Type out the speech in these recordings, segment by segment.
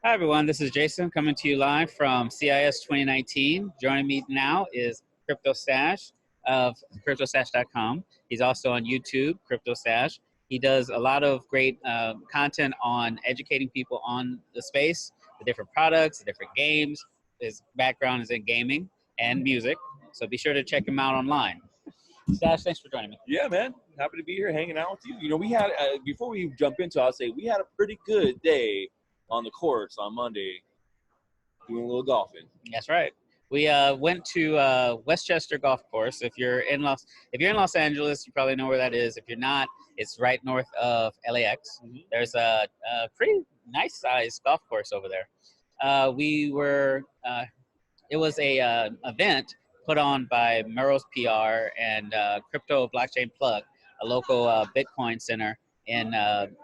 Hi, everyone. This is Jason coming to you live from CIS 2019. Joining me now is Crypto Stash of CryptoStash.com. He's also on YouTube, Crypto Stash. He does a lot of great content on educating people on the space, the different products, the different games. His background is in gaming and music, so be sure to check him out online. Stash, thanks for joining me. Yeah, man. Happy to be here hanging out with you. You know, we had, before we jump into it, I'll say we had a pretty good day on the course on Monday doing a little golfing. That's right. We went to Westchester Golf Course. If you're in Los Angeles, you probably know where that is. If you're not, it's right north of LAX. Mm-hmm. There's a pretty nice sized golf course over there. It was a event put on by Merrill's PR and Crypto Blockchain Plug, a local Bitcoin center in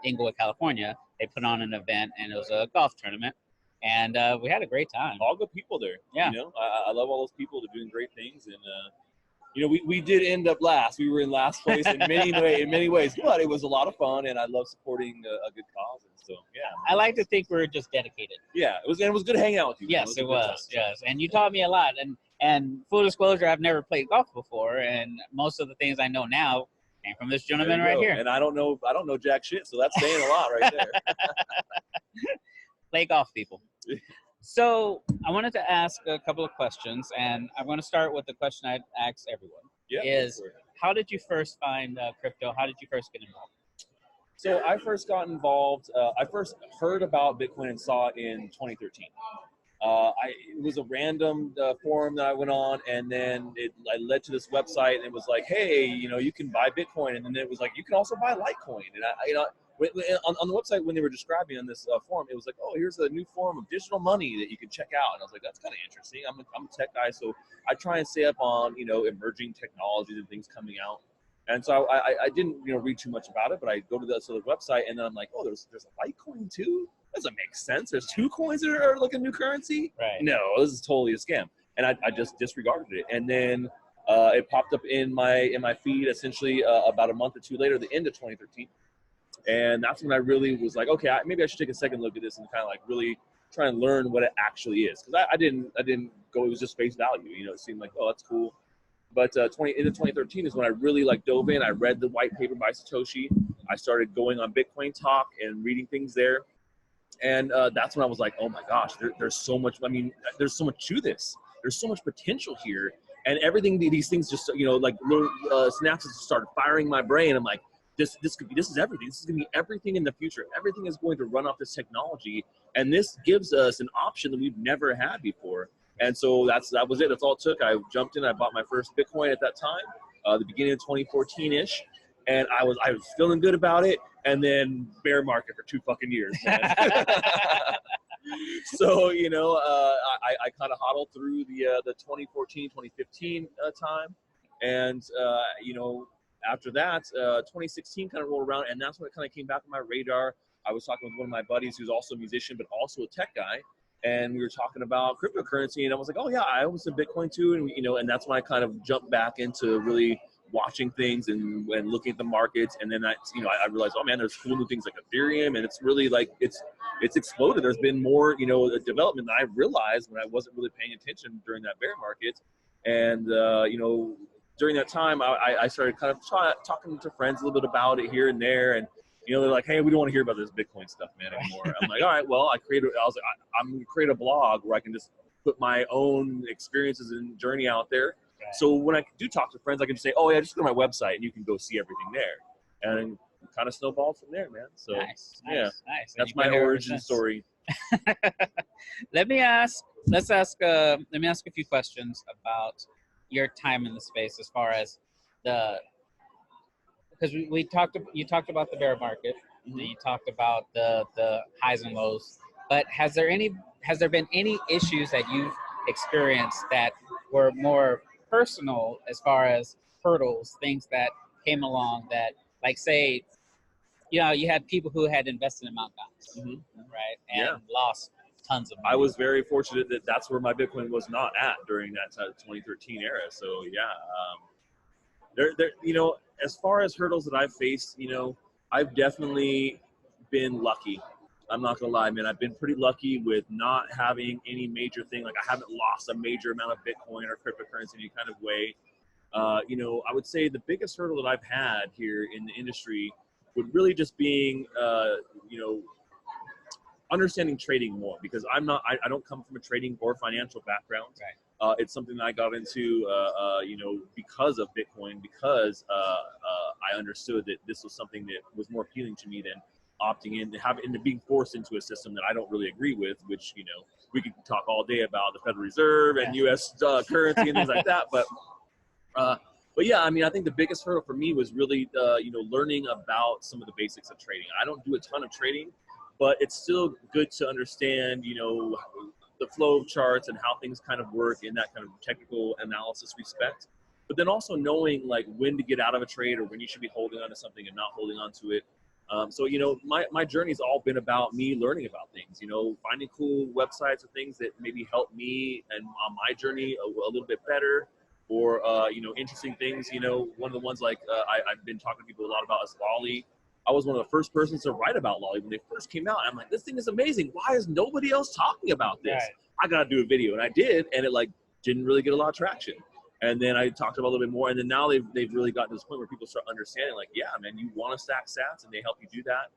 Inglewood, California. They put on an event, and it was a golf tournament. And we had a great time. All good people there. Yeah. You know, I love all those people that are doing great things. And, you know, we did end up last. We were in last place in many ways. But it was a lot of fun, and I love supporting a good cause. And so, yeah. I like to think we're just dedicated. Yeah, it was good hanging out with you. Yes, it was. Yes, and you taught me a lot. And full disclosure, I've never played golf before, and most of the things I know now came from this gentleman right here. And I don't know jack shit, so that's saying a lot right there. Play golf, people. So I wanted to ask a couple of questions, and I'm going to start with the question I ask everyone. Yeah. Is how did you first find crypto? How did you first get involved? So I first got involved. I first heard about Bitcoin and saw it in 2013. It was a random forum that I went on, and then I led to this website, and it was like, hey, you know, you can buy Bitcoin, and then it was like, you can also buy Litecoin. And on the website, when they were describing on this forum, it was like, oh, here's a new form of digital money that you can check out. And I was like, that's kind of interesting. I'm a tech guy, so I try and stay up on, you know, emerging technologies and things coming out. And so I didn't, you know, read too much about it, but I go to the website, and then I'm like, oh, there's a Litecoin too? Doesn't make sense. There's two coins that are like a new currency? Right. No, this is totally a scam. And I just disregarded it. And then it popped up in my feed essentially about a month or two later, the end of 2013. And that's when I really was like, okay, maybe I should take a second look at this and kind of like really try and learn what it actually is. Because I didn't go, it was just face value. You know, it seemed like, oh, that's cool. But into 2013 is when I really like dove in. I read the white paper by Satoshi. I started going on Bitcoin Talk and reading things there. And that's when I was like, oh my gosh, there's so much. I mean, there's so much to this. There's so much potential here. And everything, these things just, you know, like little synapses started firing my brain. I'm like, this is everything. This is going to be everything in the future. Everything is going to run off this technology. And this gives us an option that we've never had before. And so that was it. That's all it took. I jumped in. I bought my first Bitcoin at that time, the beginning of 2014-ish. And I was feeling good about it. And then bear market for 2 fucking years, man. So, you know, I kind of hodled through the 2014, 2015 time. And, you know, after that, 2016 kind of rolled around, and that's when it kind of came back on my radar. I was talking with one of my buddies who's also a musician, but also a tech guy. And we were talking about cryptocurrency, and I was like, oh yeah, I own some Bitcoin too. And, you know, and that's when I kind of jumped back into really watching things and looking at the markets. And then you know, I realized, oh man, there's cool new things like Ethereum, and it's really like, it's exploded. There's been more, you know, development than I realized when I wasn't really paying attention during that bear market. And, you know, during that time, I started kind of talking to friends a little bit about it here and there. And, you know, they're like, hey, we don't want to hear about this Bitcoin stuff, man, anymore. I'm like, all right, well, I'm going to create a blog where I can just put my own experiences and journey out there. Right. So when I do talk to friends, I can just say, oh yeah, just go to my website and you can go see everything there. And kind of snowballed from there, man. So nice. That's my origin story. Let me ask a few questions about your time in the space, as far as because you talked about the bear market, mm-hmm. You talked about the highs and lows, but has there been any issues that you've experienced that were more personal, as far as hurdles, things that came along that, like, say, you know, you had people who had invested in Mt. Gox, mm-hmm. right, and lost tons of money. I was very fortunate that that's where my Bitcoin was not at during that 2013 era. So there, you know, as far as hurdles that I've faced, you know, I've definitely been lucky. I'm not gonna lie, man. I've been pretty lucky with not having any major thing. Like, I haven't lost a major amount of Bitcoin or cryptocurrency in any kind of way. You know, I would say the biggest hurdle that I've had here in the industry would really just being, you know, understanding trading more, because I don't come from a trading or financial background. Right. It's something that I got into, you know, because of Bitcoin, because I understood that this was something that was more appealing to me than opting in, into being forced into a system that I don't really agree with, which, you know, we could talk all day about the Federal Reserve and U.S. Currency and things like that. But yeah, I mean, I think the biggest hurdle for me was really, you know, learning about some of the basics of trading. I don't do a ton of trading, but it's still good to understand, you know, the flow of charts and how things kind of work in that kind of technical analysis respect. But then also knowing like when to get out of a trade or when you should be holding on to something and not holding on to it. So, you know, my journey's all been about me learning about things, you know, finding cool websites or things that maybe help me and on my journey a little bit better, or, you know, interesting things. You know, one of the ones like I've been talking to people a lot about is Lolly. I was one of the first persons to write about Lolly when they first came out. I'm like, this thing is amazing. Why is nobody else talking about this? Right. I got to do a video. And I did, and it like didn't really get a lot of traction. And then I talked about it a little bit more, and then now they've really gotten to this point where people start understanding, like, yeah, man, you want to stack sats, and they help you do that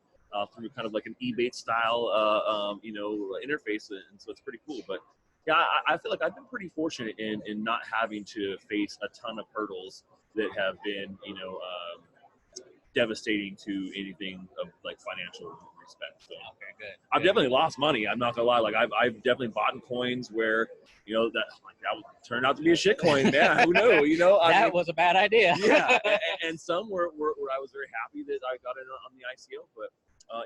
through kind of like an eBay style, you know, interface, and so it's pretty cool. But yeah, I feel like I've been pretty fortunate in not having to face a ton of hurdles that have been, you know, devastating to anything of like financial respect. So Okay, good. I've definitely lost money. I'm not gonna lie. Like I've definitely bought in coins where, you know, that turned out to be a shit coin. Man, who knew? You know, That was a bad idea. Yeah, and some where I was very happy that I got it on the ICO. But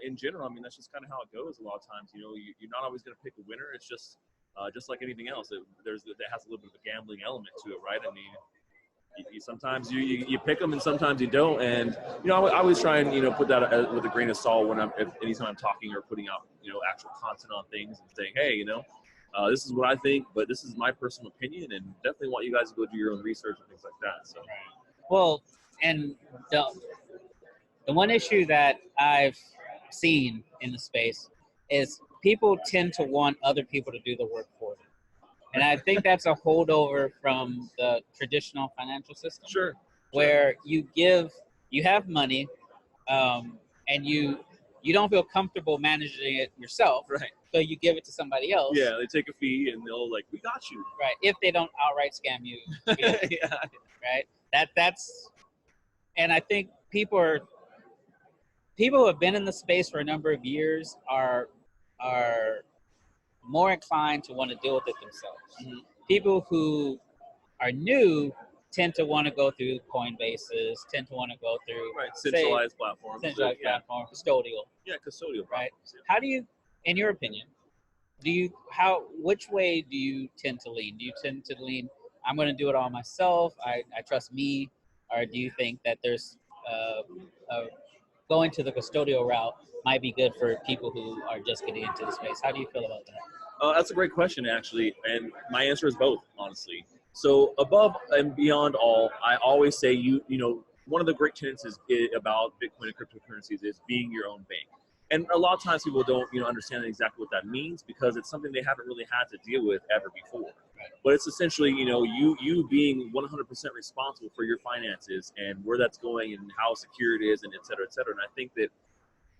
in general, I mean, that's just kind of how it goes. A lot of times, you know, you're not always gonna pick a winner. It's just like anything else. That has a little bit of a gambling element to it, right? I mean, sometimes you pick them and sometimes you don't, and you know, I always try and, you know, put that with a grain of salt when anytime I'm talking or putting out, you know, actual content on things and saying, hey, you know, this is what I think, but this is my personal opinion, and definitely want you guys to go do your own research and things like that. So Well, and the one issue that I've seen in the space is people tend to want other people to do the work for them. And I think that's a holdover from the traditional financial system. Sure. Where you have money, and you don't feel comfortable managing it yourself. Right. So you give it to somebody else. Yeah, they take a fee and they'll like, we got you. Right. If they don't outright scam you. Yeah. Right. That's, and I think people who have been in the space for a number of years are more inclined to want to deal with it themselves. Mm-hmm. People who are new tend to want to go through Coinbases, tend to want to go through centralized platforms. Platform, custodial. Yeah, custodial. Right. Yeah. How do you, in your opinion, which way do you tend to lean? Do you tend to lean, I'm going to do it all myself, I trust me, or do you think that there's going to the custodial route might be good for people who are just getting into the space? How do you feel about that? That's a great question, actually, and my answer is both, honestly. So above and beyond all, I always say you know, one of the great tenets about Bitcoin and cryptocurrencies is being your own bank. And a lot of times people don't, you know, understand exactly what that means, because it's something they haven't really had to deal with ever before. But it's essentially, you know, you being 100% responsible for your finances and where that's going and how secure it is, and et cetera, et cetera. And I think that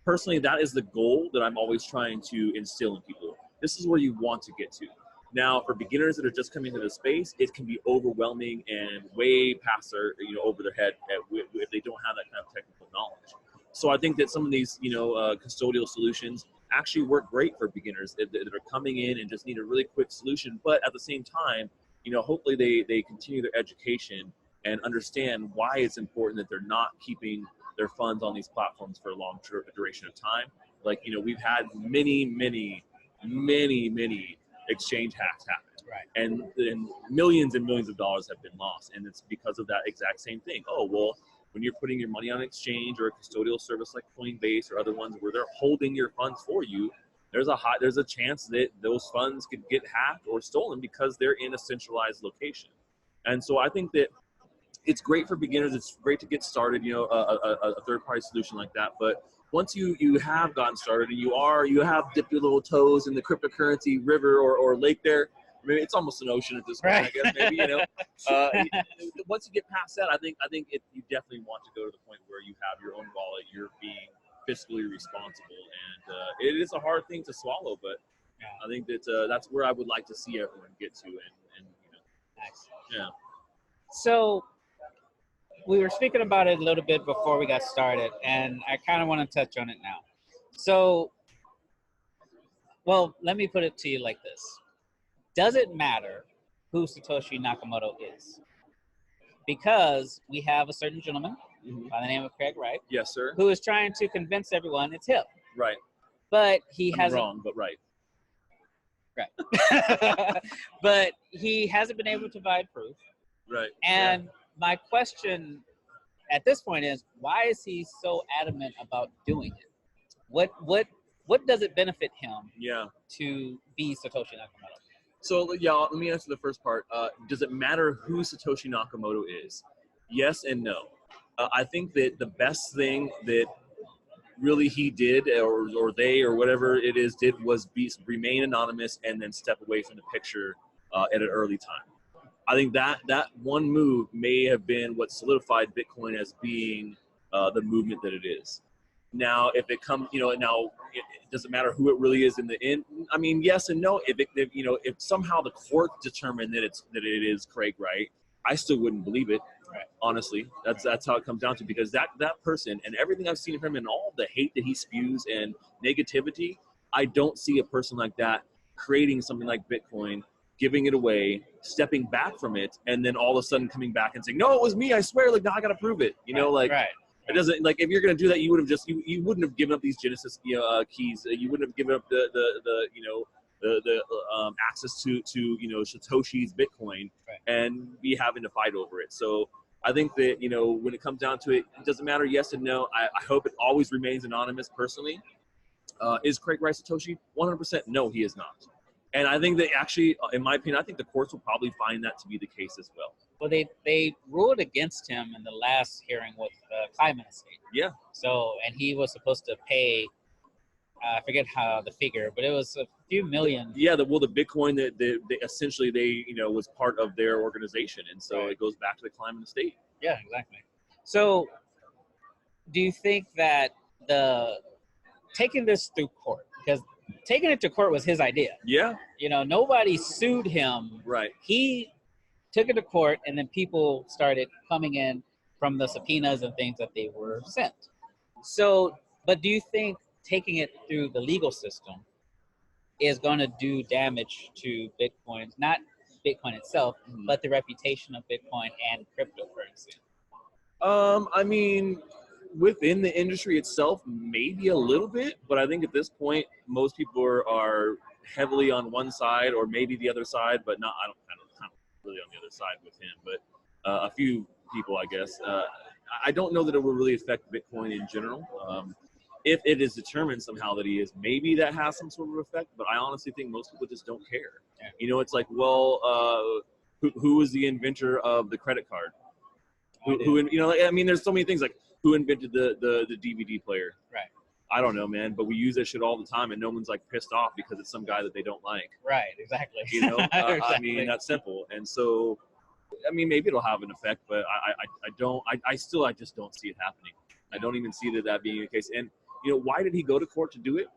personally, that is the goal that I'm always trying to instill in people. This is where you want to get to. Now, for beginners that are just coming into the space, it can be overwhelming and way past their, you know, over their head if they don't have that kind of technical knowledge. So I think that some of these, you know, custodial solutions actually work great for beginners that are coming in and just need a really quick solution. But at the same time, you know, hopefully they continue their education and understand why it's important that they're not keeping their funds on these platforms for a long duration of time. Like, you know, we've had many exchange hacks happen. Right. And millions and millions of dollars have been lost. And it's because of that exact same thing. Oh, well, when you're putting your money on exchange or a custodial service like Coinbase or other ones where they're holding your funds for you, there's a chance that those funds could get hacked or stolen because they're in a centralized location. And so I think that it's great for beginners. It's great to get started, you know, a third-party solution like that. But once you have gotten started and you have dipped your little toes in the cryptocurrency river or lake there. Maybe it's almost an ocean at this point, I guess. Maybe once you get past that, I think you definitely want to go to the point where you have your own wallet, you're being fiscally responsible, and it is a hard thing to swallow, but I think that's where I would like to see everyone get to, and Nice. Yeah. So we were speaking about it a little bit before we got started, and I kind of want to touch on it now. So, well, let me put it to you like this. Does it matter who Satoshi Nakamoto is? Because we have a certain gentleman by the name of Craig Wright. Yes, sir. Who is trying to convince everyone it's him. Right. But he hasn't. Wrong, but right. Right. But he hasn't been able to provide proof. Right. And my question at this point is, why is he so adamant about doing it? What does it benefit him to be Satoshi Nakamoto? So let me answer the first part. Does it matter who Satoshi Nakamoto is? Yes and no. I think that the best thing that really he did, or they, or whatever it is, did was remain anonymous and then step away from the picture at an early time. I think that one move may have been what solidified Bitcoin as being the movement that it is. Now, if it comes, it doesn't matter who it really is in the end. I mean, yes and no. If somehow the court determined that it is Craig Wright, I still wouldn't believe it. Right. Honestly, that's how it comes down to, because that person and everything I've seen of him and all the hate that he spews and negativity, I don't see a person like that creating something like Bitcoin, giving it away, stepping back from it, and then all of a sudden coming back and saying, "No, it was me. I swear. Like, now I got to prove it." Right. It doesn't, like, if you're going to do that, you would have just you wouldn't have given up these Genesis keys. You wouldn't have given up the access to Satoshi's Bitcoin and be having to fight over it. So I think that when it comes down to it, it doesn't matter yes and no. I hope it always remains anonymous. Personally, is Craig Wright Satoshi? 100% no, he is not. And I think that actually, in my opinion, I think the courts will probably find that to be the case as well. Well, they ruled against him in the last hearing with Climate Estate. Yeah. So, and he was supposed to pay, I forget how the figure, but it was a few million. Yeah, the Bitcoin that they essentially was part of their organization, and so it goes back to the Climate Estate. Yeah, exactly. So, do you think that taking this through court, because taking it to court was his idea. Yeah. Nobody sued him. Right. He took it to court, and then people started coming in from the subpoenas and things that they were sent. So, but do you think taking it through the legal system is going to do damage to Bitcoin, not Bitcoin itself, but the reputation of Bitcoin and cryptocurrency? I mean, within the industry itself, maybe a little bit, but I think at this point, most people are heavily on one side or maybe the other side, but not. I don't really on the other side with him, but a few people, I guess. I don't know that it will really affect Bitcoin in general. If it is determined somehow that he is, maybe that has some sort of effect, but I honestly think most people just don't care. Yeah. It's like, well, who was the inventor of the credit card? There's so many things, like who invented the DVD player? Right. I don't know, man, but we use that shit all the time, and no one's like pissed off because it's some guy that they don't like. Right, exactly. Exactly. I mean, that's simple. And so, I mean, maybe it'll have an effect, but I just don't see it happening. I don't even see that being the case. And, why did he go to court to do it?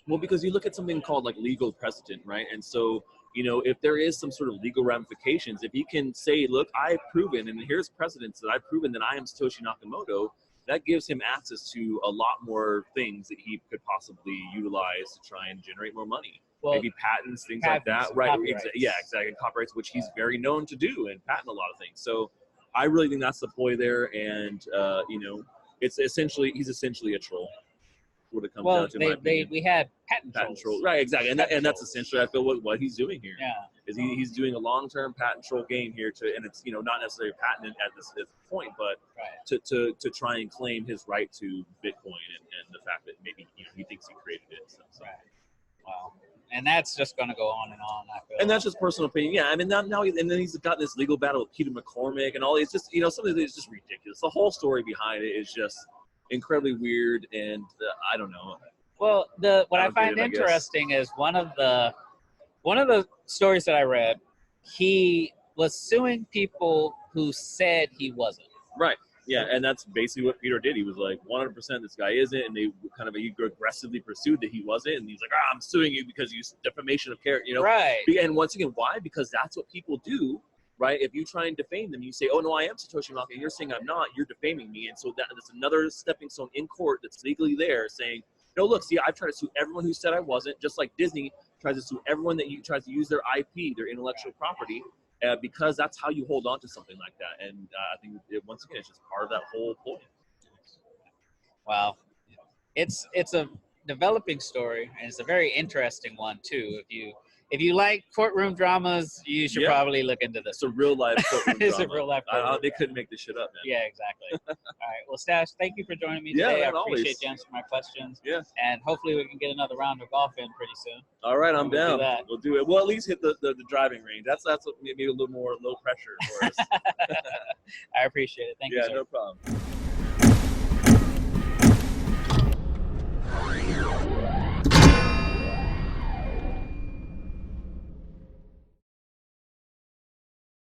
Well, because you look at something called like legal precedent, right? And so, if there is some sort of legal ramifications, if he can say, look, I've proven, and here's precedents that I've proven that I am Satoshi Nakamoto, that gives him access to a lot more things that he could possibly utilize to try and generate more money. Well, maybe patents, things like that. Right. Yeah, exactly. Copyrights, which he's very known to do and patent a lot of things. So I really think that's the ploy there. And, he's essentially a troll. What it comes down to, we had patent trolls. Right, exactly. And that's essentially, I feel, what he's doing here. Yeah. Is he's doing a long-term patent troll game here and it's, not necessarily patented at this point, but to try and claim his right to Bitcoin and the fact that maybe he thinks he created it. So. Right. Wow. And that's just going to go on and on. I feel. And that's just personal opinion. Yeah, I mean, now and then he's got this legal battle with Peter McCormick and all. It's just something that's just ridiculous. The whole story behind it is just incredibly weird, and I don't know. Well, what I find interesting is one of the stories that I read, he was suing people who said he wasn't. Right. Yeah, and that's basically what Peter did. He was like, 100% this guy isn't, and they he aggressively pursued that he wasn't, and he's like, I'm suing you because you defamation of character, you know? Right. And once again, why? Because that's what people do, right? If you try and defame them, you say, oh, no, I am Satoshi Nakamoto, and you're saying I'm not, you're defaming me, and so that's another stepping stone in court that's legally there saying, no, look, see, I've tried to sue everyone who said I wasn't, just like Disney tries to sue everyone that tries to use their IP, their intellectual property, because that's how you hold on to something like that. And I think once again, it's just part of that whole point. Wow, it's a developing story, and it's a very interesting one too. If you like courtroom dramas, you should probably look into this. It's a real life courtroom It's drama. a real life courtroom. They couldn't make this shit up, man. Yeah, exactly. All right. Well, Stash, thank you for joining me today. Man, I appreciate always. you answering my questions. Yeah. And hopefully we can get another round of golf in pretty soon. All right, I'm down. Do we'll do it. We'll at least hit the driving range. That's what maybe a little more low pressure for us. I appreciate it. Thank you, sir. Yeah, no problem.